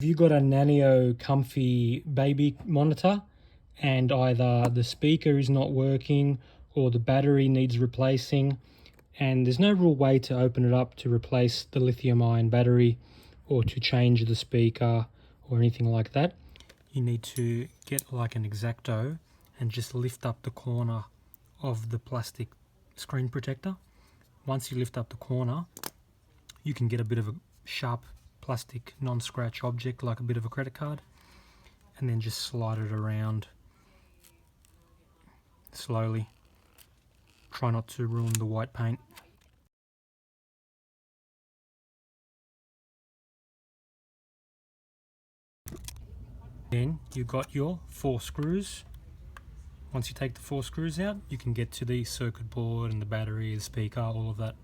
If you've got a Nannio Comfy baby monitor and either the speaker is not working or the battery needs replacing, and there's no real way to open it up to replace the lithium-ion battery or to change the speaker or anything like that, you need to get like an X-Acto and just lift up the corner of the plastic screen protector. Once you lift up the corner, you can get a bit of a sharp plastic non-scratch object like a bit of a credit card, and then just slide it around slowly. Try not to ruin the white paint. Then you've got your 4 screws. Once you take the 4 screws out, you can get to the circuit board and the battery, the speaker, all of that.